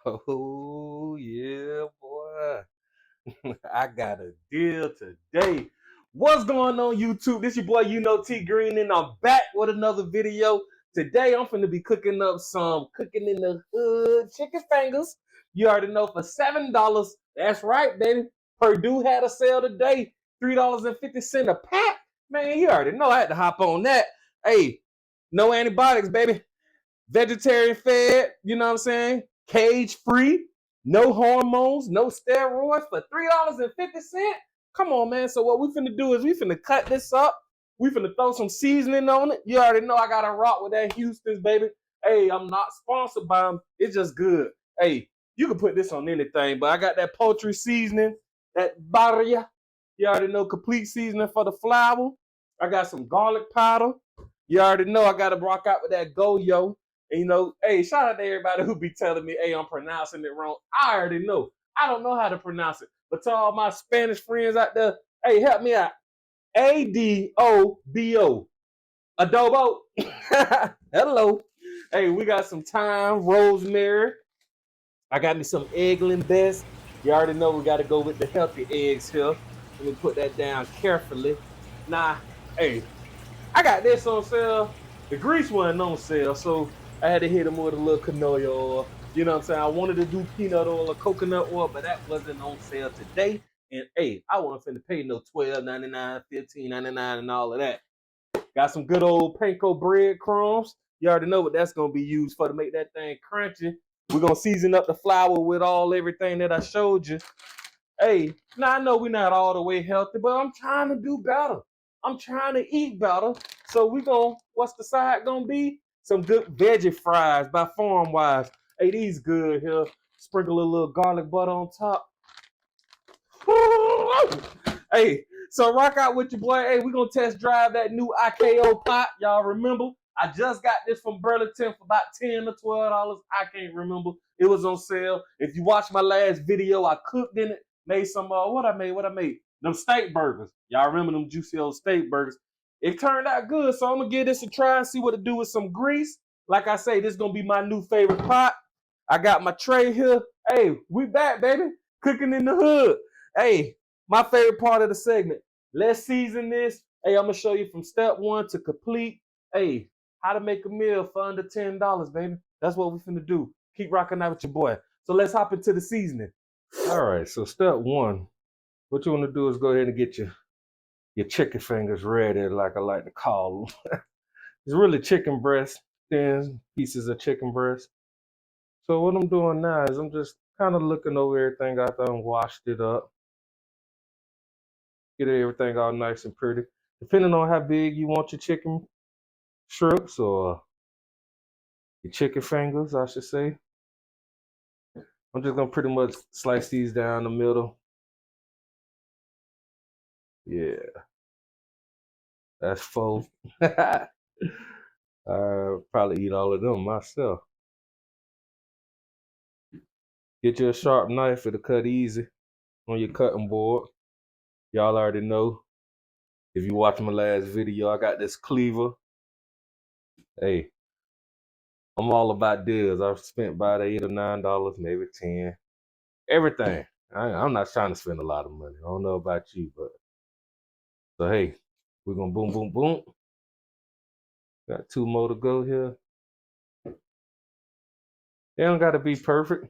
Oh, yeah, boy. I got a deal today. What's going on, YouTube? This your boy, T Green, and I'm back with another video. Today, I'm finna be cooking up some cooking in the hood chicken fingers. You already know, for $7. That's right, baby. Perdue had a sale today, $3.50 a pack. Man, you already know I had to hop on that. Hey, no antibiotics, baby. Vegetarian fed, you know what I'm saying? Cage free, no hormones, no steroids for $3.50. Come on, man. So what we finna do is we finna cut this up. We finna throw some seasoning on it. You already know I gotta rock with that Houston's, baby. Hey, I'm not sponsored by them. It's just good. Hey, you can put this on anything, but I got that poultry seasoning, that barria. You already know, complete seasoning for the flour. I got some garlic powder. You already know I gotta rock out with that Goyo. And hey, shout out to everybody who be telling me, hey, I'm pronouncing it wrong. I already know. I don't know how to pronounce it. But to all my Spanish friends out there, hey, help me out. Adobo. Adobo. Hello. Hey, we got some thyme, rosemary. I got me some eggling best. You already know we got to go with the healthy eggs here. Let me put that down carefully. Nah, hey, I got this on sale. The grease wasn't on sale, so I had to hit them with a little canola oil. You know what I'm saying? I wanted to do peanut oil or coconut oil, but that wasn't on sale today. And hey, I wasn't finna pay no $12.99, $15.99, and all of that. Got some good old panko breadcrumbs. You already know what that's gonna be used for to make that thing crunchy. We're gonna season up the flour with everything that I showed you. Hey, now I know we're not all the way healthy, but I'm trying to do better. I'm trying to eat better. So what's the side gonna be? Some good veggie fries by Farm Wise. Hey, these good here. Sprinkle a little garlic butter on top. Hey, so rock out with your boy. Hey, we're gonna test drive that new IKO pot. Y'all remember? I just got this from Burlington for about $10 or $12. I can't remember. It was on sale. If you watch my last video, I cooked in it. Made some what I made? Them steak burgers. Y'all remember them juicy old steak burgers? It turned out good, so I'm gonna give this a try and see what to do with some grease. Like I say, this is gonna be my new favorite pot. I got my tray here. Hey, we back, baby. Cooking in the hood. Hey, my favorite part of the segment. Let's season this. Hey, I'm gonna show you from step one to complete. Hey, how to make a meal for under $10, baby. That's what we're finna do. Keep rocking out with your boy. So let's hop into the seasoning. All right, so step one, what you want to do is go ahead and get your chicken fingers ready, like I like to call them. It's really chicken breast, thin pieces of chicken breast. So what I'm doing now is I'm just kind of looking over everything after I washed it up. Get everything all nice and pretty. Depending on how big you want your chicken strips or your chicken fingers, I should say. I'm just gonna pretty much slice these down the middle. Yeah, that's 4. I'll probably eat all of them myself. Get you a sharp knife, it'll cut easy on your cutting board. Y'all already know. If you watch my last video, I got this cleaver. Hey, I'm all about deals. I've spent about $8 or $9, maybe 10. Everything. I'm not trying to spend a lot of money. I don't know about you, but so hey, we're gonna boom, boom, boom. Got 2 more to go here. They don't gotta be perfect.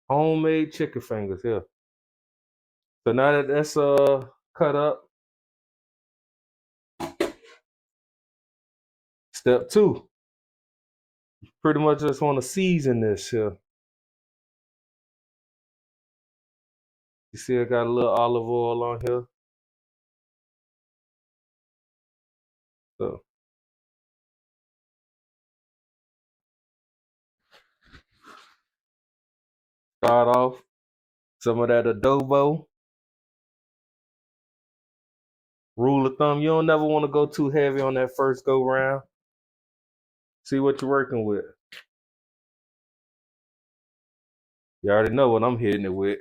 Homemade chicken fingers here. So now that that's cut up, step 2. Pretty much just want to season this here. You see I got a little olive oil on here. So start off some of that adobo. Rule of thumb, you don't never want to go too heavy on that first go round. See what you're working with. You already know what I'm hitting it with.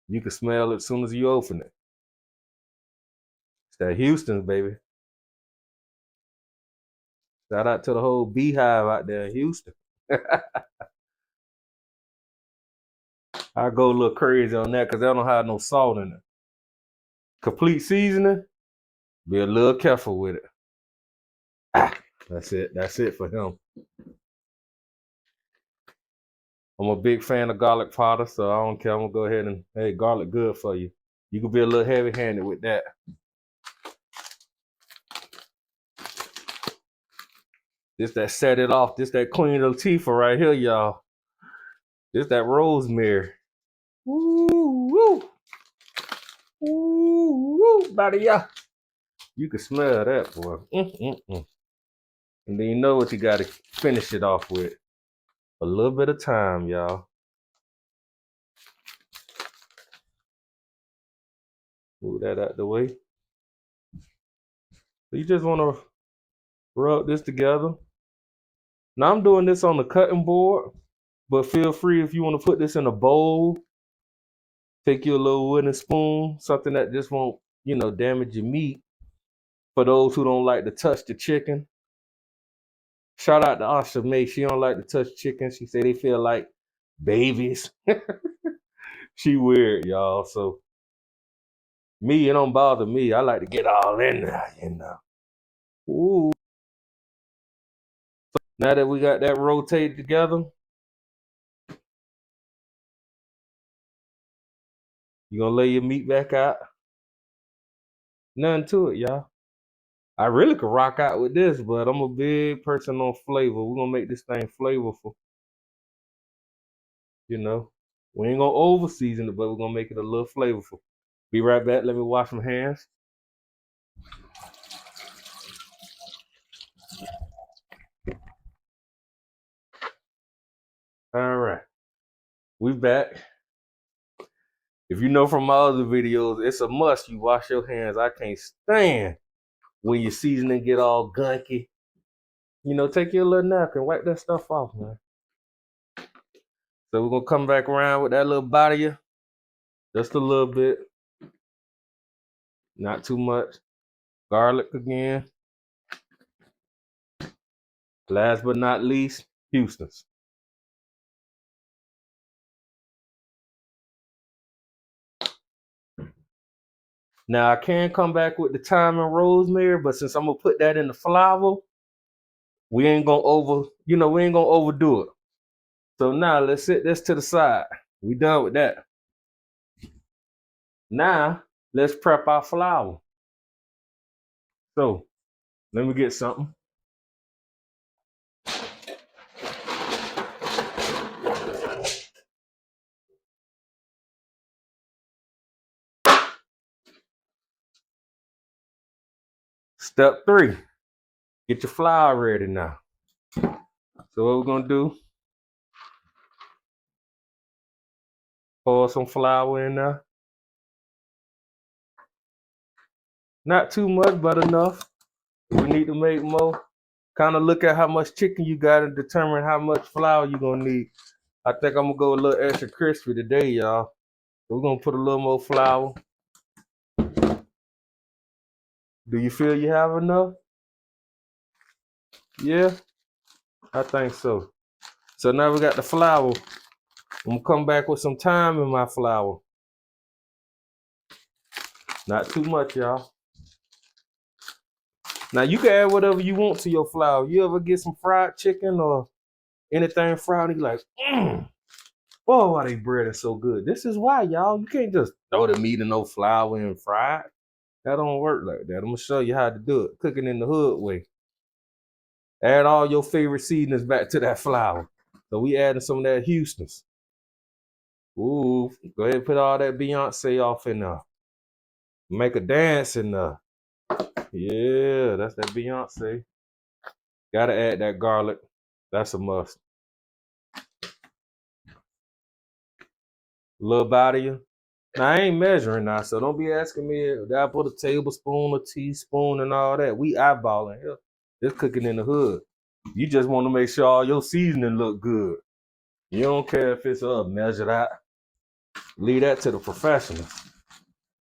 You can smell it as soon as you open it. It's that Houston's, baby. Shout out to the whole beehive out there in Houston. I go a little crazy on that because they don't have no salt in it. Complete seasoning, be a little careful with it. That's it. That's it for him. I'm a big fan of garlic powder, so I don't care. I'm gonna go ahead and hey, garlic good for you. You can be a little heavy-handed with that. This that set it off. This that Queen Latifah right here, y'all. This that rosemary. Woo woo. Woo woo, buddy, yeah. You can smell that, boy. And then you know what you gotta finish it off with. A little bit of thyme, y'all. Move that out the way. So you just wanna rub this together. Now I'm doing this on the cutting board, but feel free if you want to put this in a bowl. Take your little wooden spoon, something that just won't, damage your meat. For those who don't like to touch the chicken. Shout out to Asha May. She don't like to touch chicken. She say they feel like babies. She weird, y'all. So me, it don't bother me. I like to get all in there. Ooh. Now that we got that rotated together, you gonna lay your meat back out. Nothing to it, y'all. I really could rock out with this, but I'm a big person on flavor. We're gonna make this thing flavorful. We ain't gonna over season it, but we're gonna make it a little flavorful. Be right back. Let me wash my hands. All right, we back. If you know from my other videos, it's a must. You wash your hands. I can't stand when your seasoning get all gunky. Take your little napkin, wipe that stuff off, man. So we're gonna come back around with that little body, just a little bit, not too much. Garlic again. Last but not least, Houston's. Now I can come back with the thyme and rosemary, but since I'm gonna put that in the flour, we ain't gonna overdo it. So now let's set this to the side. We done with that. Now let's prep our flour. So let me get something. Step 3, get your flour ready now. So what we're gonna do, pour some flour in there. Not too much, but enough. If we need to make more, kind of look at how much chicken you got and determine how much flour you're gonna need. I think I'm gonna go a little extra crispy today, y'all. So we're gonna put a little more flour. Do you feel you have enough? Yeah, I think so. So now we got the flour. I'm gonna come back with some thyme in my flour. Not too much, y'all. Now you can add whatever you want to your flour. You ever get some fried chicken or anything fried and you're like, boy, why they bread is so good. This is why, y'all. You can't just throw the meat in no flour and fry it. That don't work like that. I'm gonna show you how to do it. Cooking in the hood way. Add all your favorite seasonings back to that flour. So we adding some of that Houston's. Ooh, go ahead and put all that Beyonce off in there. Make a dance in there. Yeah, that's that Beyonce. Gotta add that garlic. That's a must. Little body of you. Now I ain't measuring now, so don't be asking me if I put a tablespoon, a teaspoon, and all that. We eyeballing here. It's cooking in the hood. You just want to make sure all your seasoning look good. You don't care if it's measured out. Leave that to the professionals.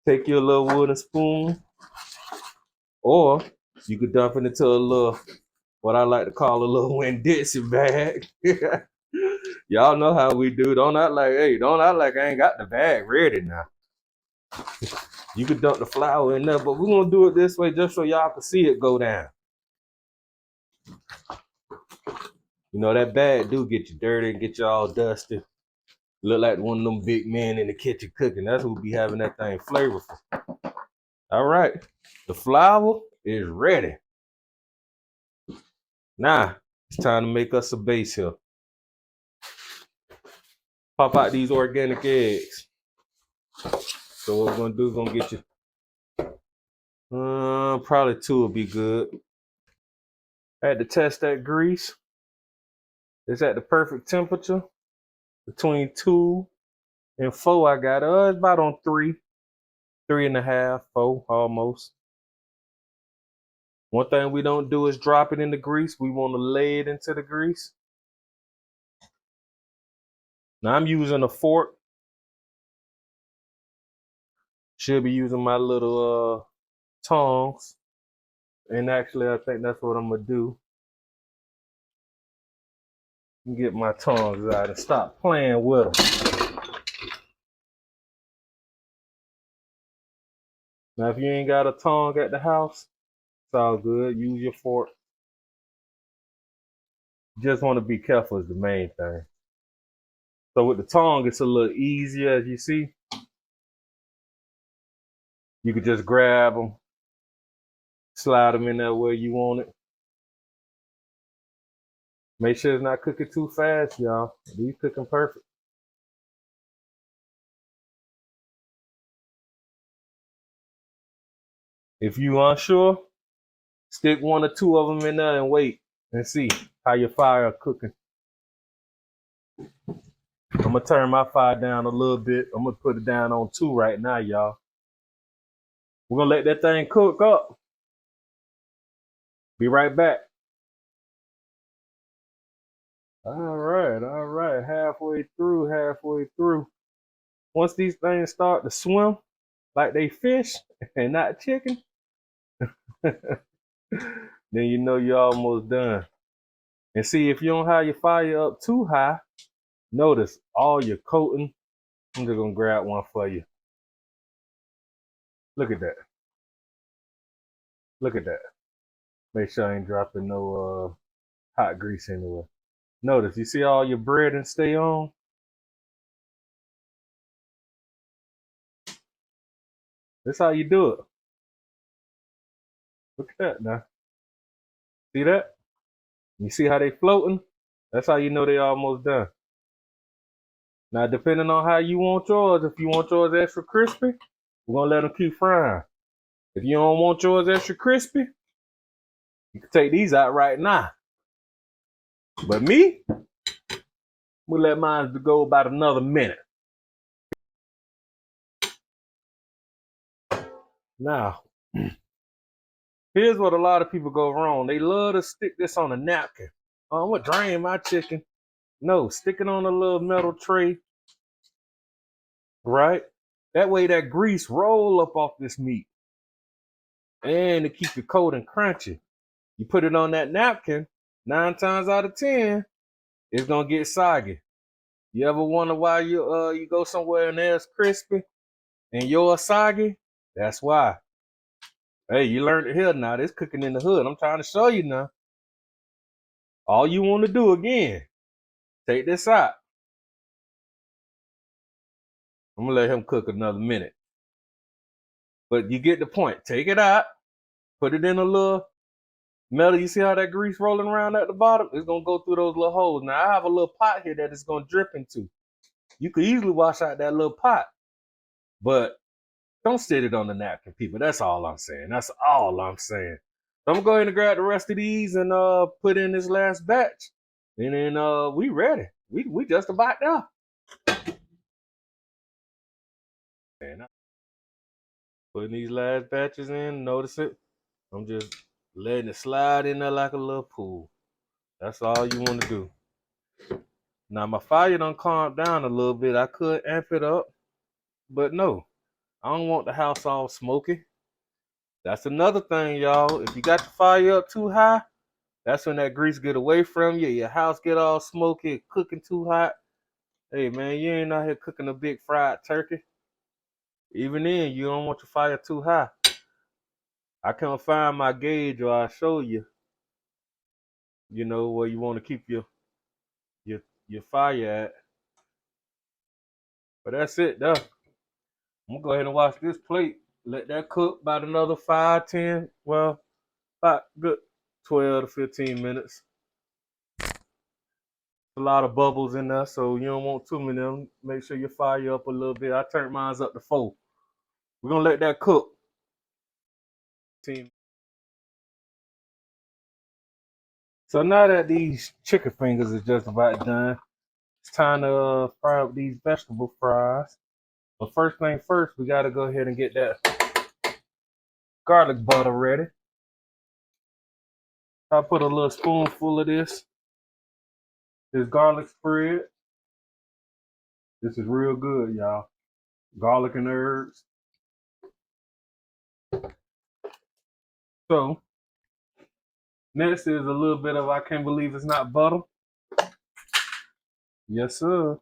Take your little wooden spoon, or you could dump it into a little what I like to call a little Winn-Dixie bag. Y'all know how we do. Don't act like, hey, don't act like I ain't got the bag ready now. You can dump the flour in there, but we're gonna do it this way just so y'all can see it go down. You know, that bag do get you dirty and get you all dusty. Look like one of them big men in the kitchen cooking. That's who be having that thing flavorful. All right, the flour is ready. Now, it's time to make us a base here. Pop out these organic eggs. So what we're gonna do is gonna get you, probably 2 will be good. I had to test that grease. It's at the perfect temperature. Between 2 and 4, I got it's about on 3, 3.5, 4 almost. One thing we don't do is drop it in the grease. We want to lay it into the grease. Now I'm using a fork. Should be using my little tongs. And actually, I think that's what I'm gonna do. Get my tongs out and stop playing with them. Now, if you ain't got a tongue at the house, it's all good. Use your fork. Just want to be careful is the main thing. So with the tongue, it's a little easier, as you see. You could just grab them, slide them in there where you want it. Make sure it's not cooking too fast, y'all. These cooking perfect. If you unsure, stick 1 or 2 of them in there and wait and see how your fire cooking. I'm gonna turn my fire down a little bit. I'm gonna put it down on 2 right now, y'all. We're gonna let that thing cook up. Be right back. All right. Halfway through. Once these things start to swim like they fish and not chicken, then you know you're almost done. And see, if you don't have your fire up too high, notice all your coating. I'm just gonna grab one for you. Look at that. Look at that. Make sure I ain't dropping no hot grease anywhere. Notice, you see all your bread and stay on? That's how you do it. Look at that now. See that? You see how they floating? That's how you know they almost done. Now, depending on how you want yours, if you want yours extra crispy, we're gonna let them keep frying. If you don't want yours extra crispy, you can take these out right now. But me, we'll let mine go about another minute. Now, here's what a lot of people go wrong. They love to stick this on a napkin. Oh, I'm gonna drain my chicken. No, stick it on a little metal tray, right? That way that grease roll up off this meat. And to keep it cold and crunchy. You put it on that napkin, 9 times out of 10, it's gonna get soggy. You ever wonder why you go somewhere and there's crispy and yours soggy? That's why. Hey, you learned it here now. This cooking in the hood. I'm trying to show you now. All you want to do again, take this out. I'm gonna let him cook another minute. But you get the point. Take it out, put it in a little metal. You see how that grease rolling around at the bottom? It's gonna go through those little holes. Now I have a little pot here that it's gonna drip into. You could easily wash out that little pot, but don't sit it on the napkin, people. That's all I'm saying. That's all I'm saying. So I'm gonna go ahead and grab the rest of these and put in this last batch, and then we ready. We just about there. And putting these last batches in. Notice it. I'm just letting it slide in there like a little pool. That's all you want to do. Now my fire done calmed down a little bit. I could amp it up, but no, I don't want the house all smoky. That's another thing, y'all. If you got the fire up too high, That's when that grease get away from you. Your house get all smoky, cooking too hot. Hey man, you ain't out here cooking a big fried turkey. Even then, you don't want your fire too high. I can't find my gauge, or I'll show you. You know where you want to keep your your fire at. But that's it, though. I'm gonna go ahead and wash this plate. Let that cook about another 5, 10, well, about good 12 to 15 minutes. A lot of bubbles in there, so you don't want too many of them. Make sure your fire up a little bit. I turned mine up to 4. We're gonna let that cook. So now that these chicken fingers is just about done, it's time to fry up these vegetable fries. But first thing first, we gotta go ahead and get that garlic butter ready. I put a little spoonful of this garlic spread. This is real good, y'all. Garlic and herbs. So next is a little bit of I can't believe it's not butter. Yes, sir.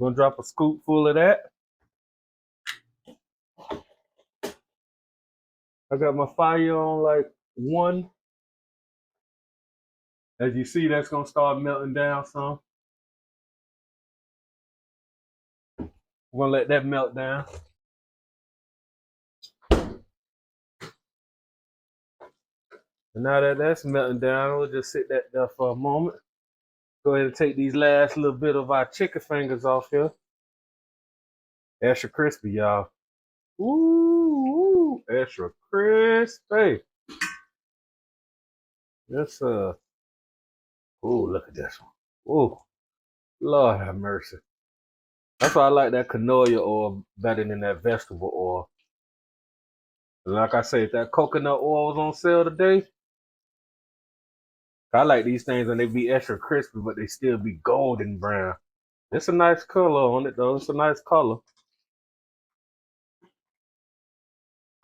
Gonna drop a scoop full of that. I got my fire on like 1. As you see, that's gonna start melting down some. We're gonna let that melt down. And now that that's melting down, we'll just sit that there for a moment. Go ahead and take these last little bit of our chicken fingers off here. Extra crispy, y'all. Ooh, extra crispy. Yes, sir. Ooh, look at this one. Ooh, Lord have mercy. That's why I like that canola oil better than that vegetable oil. Like I said, if that coconut oil was on sale today, I like these things and they be extra crispy, but they still be golden brown. It's a nice color on it though. It's a nice color.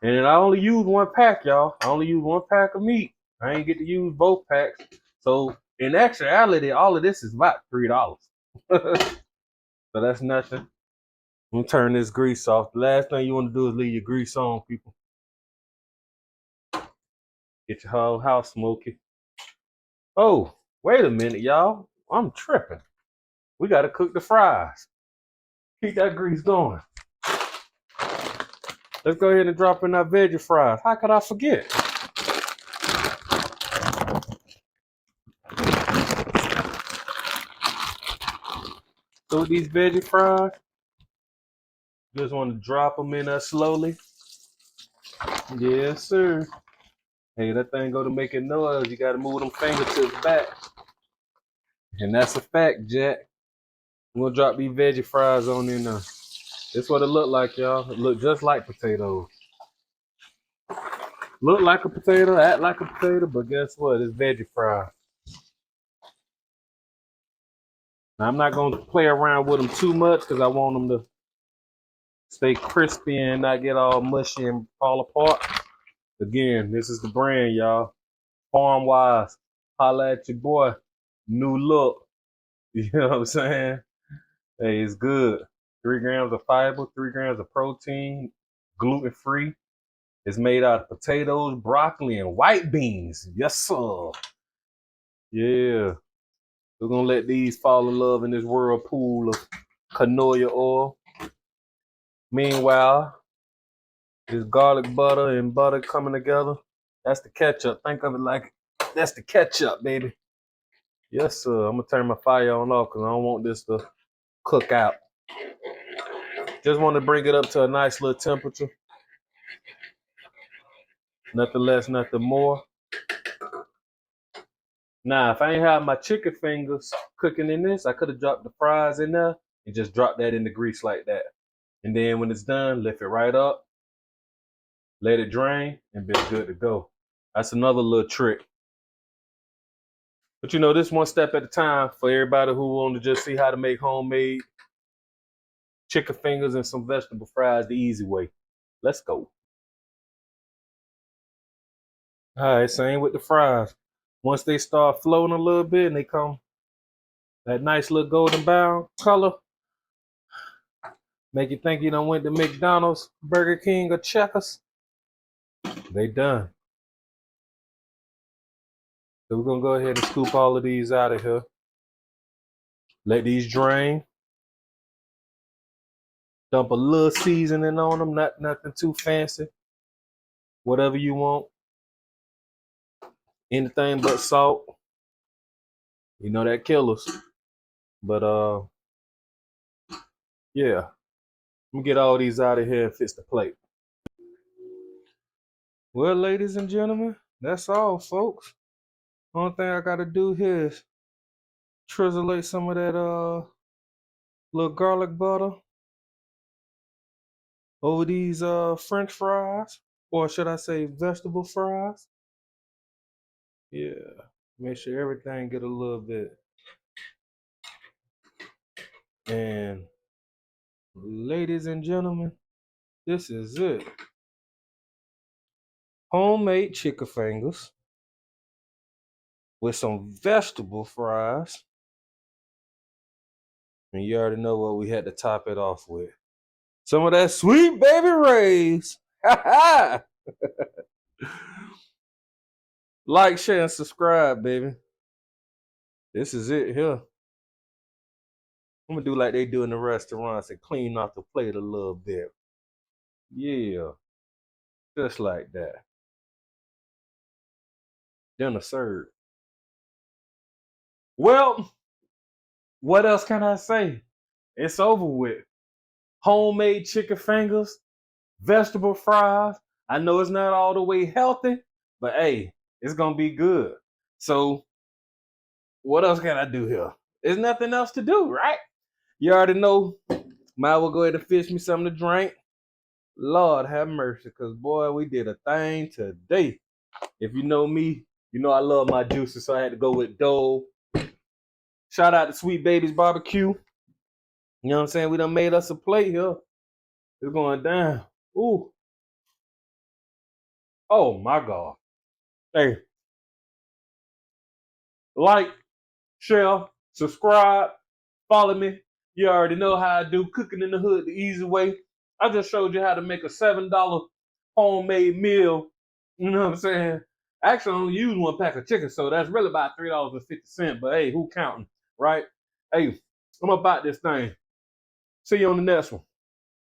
And I only use 1 pack, y'all. I only use 1 pack of meat. I ain't get to use both packs. So in actuality, all of this is about $3. So that's nothing. I'm gonna turn this grease off. The last thing you want to do is leave your grease on, people. Get your whole house smoky. Oh, wait a minute, y'all. I'm tripping. We gotta cook the fries. Keep that grease going. Let's go ahead and drop in our veggie fries. How could I forget? So with these veggie fries, just want to drop them in there slowly. Yes, sir. Hey, that thing go to making noise. You gotta move them fingertips back. And that's a fact, Jack. I'm gonna drop these veggie fries on in there. That's what it look like, y'all. It look just like potatoes. Look like a potato, act like a potato, but guess what? It's veggie fries. Now, I'm not gonna play around with them too much because I want them to stay crispy and not get all mushy and fall apart. Again, this is the brand, y'all. Farm Wise. Holla at your boy. New look. You know what I'm saying? Hey, it's good. 3 grams of fiber, 3 grams of protein, gluten free. It's made out of potatoes, broccoli, and white beans. Yes, sir. Yeah. We're gonna let these fall in love in this whirlpool of canola oil. Meanwhile, this garlic butter and butter coming together. That's the ketchup. Think of it like that's the ketchup, baby. Yes, sir. I'm gonna turn my fire on off because I don't want this to cook out. Just want to bring it up to a nice little temperature. Nothing less, nothing more. Now, if I ain't have my chicken fingers cooking in this, I could have dropped the fries in there and just dropped that in the grease like that. And then when it's done, lift it right up, let it drain, and be good to go. That's another little trick. But you know, this one step at a time for everybody who want to just see how to make homemade chicken fingers and some vegetable fries the easy way. Let's go. All right, same with the fries. Once they start floating a little bit and they come that nice little golden brown color, make you think you done went to McDonald's, Burger King, or Checkers. They done. So we're gonna go ahead and scoop all of these out of here. Let these drain. Dump a little seasoning on them, not nothing too fancy. Whatever you want. Anything but salt. You know that killers. But yeah. Let me get all these out of here and fix the plate. Well, ladies and gentlemen, that's all, folks. Only thing I gotta do here is trizzleate some of that little garlic butter over these French fries, or should I say vegetable fries? Yeah, make sure everything get a little bit. And ladies and gentlemen, this is it. Homemade chicken fingers with some vegetable fries. And you already know what we had to top it off with. Some of that sweet baby rays. Like, share, and subscribe, baby. This is it here. I'm gonna do like they do in the restaurants and clean off the plate a little bit. Yeah, just like that. Dinner served. Well, what else can I say? It's over with. Homemade chicken fingers, vegetable fries. I know it's not all the way healthy, but hey, it's gonna be good. So, what else can I do here? There's nothing else to do, right? You already know. Might as well go ahead and fix me something to drink. Lord have mercy, because boy, we did a thing today. If you know me, you know I love my juices, so I had to go with Dole. Shout out to Sweet Baby's Barbecue. You know what I'm saying? We done made us a plate here. It's going down. Ooh. Oh my God. Hey, like, share, subscribe, follow me. You already know how I do cooking in the hood the easy way. I just showed you how to make a $7 homemade meal. You know what I'm saying? Actually, I only use one pack of chicken, so that's really about $3.50. But hey, who counting, right? Hey, I'm about this thing. See you on the next one.